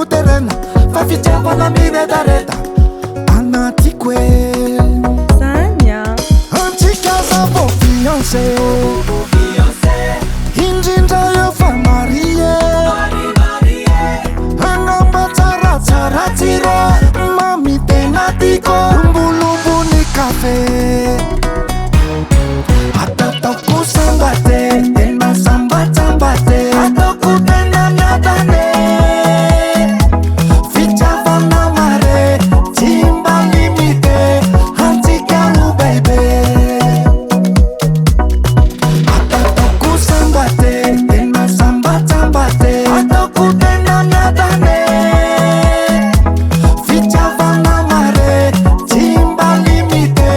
wenu terena fa fitiavana miredareda anaty Sanya antsika zavo fiancé indrindra efa marie angamba tsaratsara tsiro mamitena tiko mbolombony kafe atataoko sambate tena sambatsambate ataoko tena miadane fitiavana mare tsy mba limite antsika no bebe atataoko sambate tena sambatsambate ataoko tena miadane fitiavana mare tsy mba limite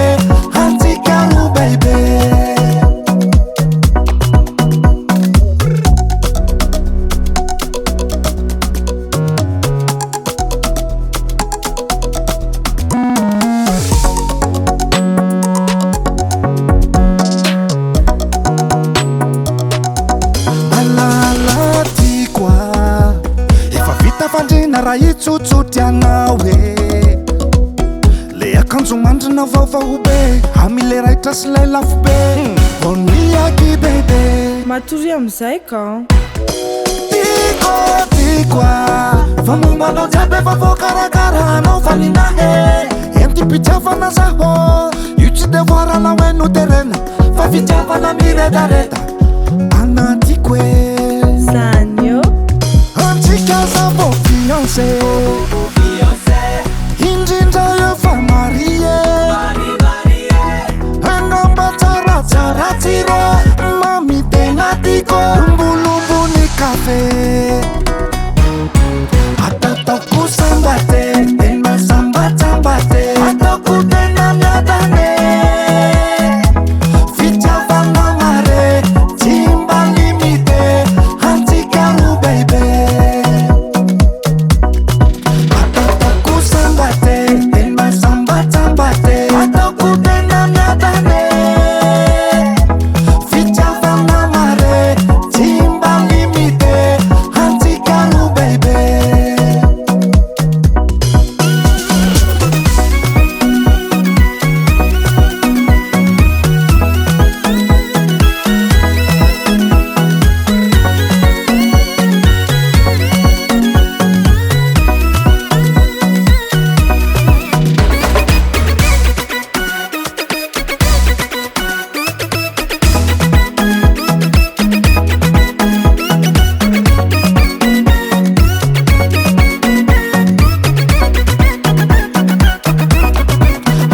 antsika no bebe alalatikoa efa vita fandrina raha itsotsotryanao e le akanjo mandrina vaovao be amile raitra sy lay lafo be voniaky bebe matory amizay ka tikoa fa mombanao jiaby efa voakarakarahanao faninahe entipitiavana zaho io tsy devoarana hoeno terena fa fitiavana miredareda anatyko e Sanyo antsika zavo fiancé indrindra efa marie angamba tsaratsara tsiro mamitena tiko mbolombony kafe atataoko sambate tena sambatsambate ataoko tena miadane fitiavana mare tsy mba limite antsika no bebe atataoko sambate tena sambatsambate ataoko tena miadane fitiavana mare tsy mba limite antsika no bebe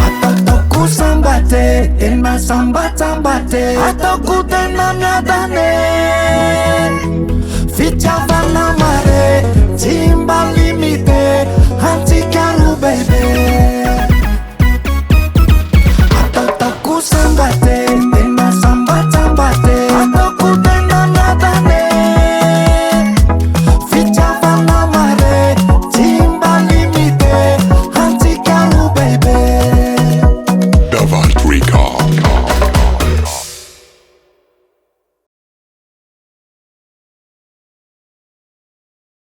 atataoko sambate tena sambatsambate ataoko tena miadane fitiavana mare tsy mba limite antsika no bebe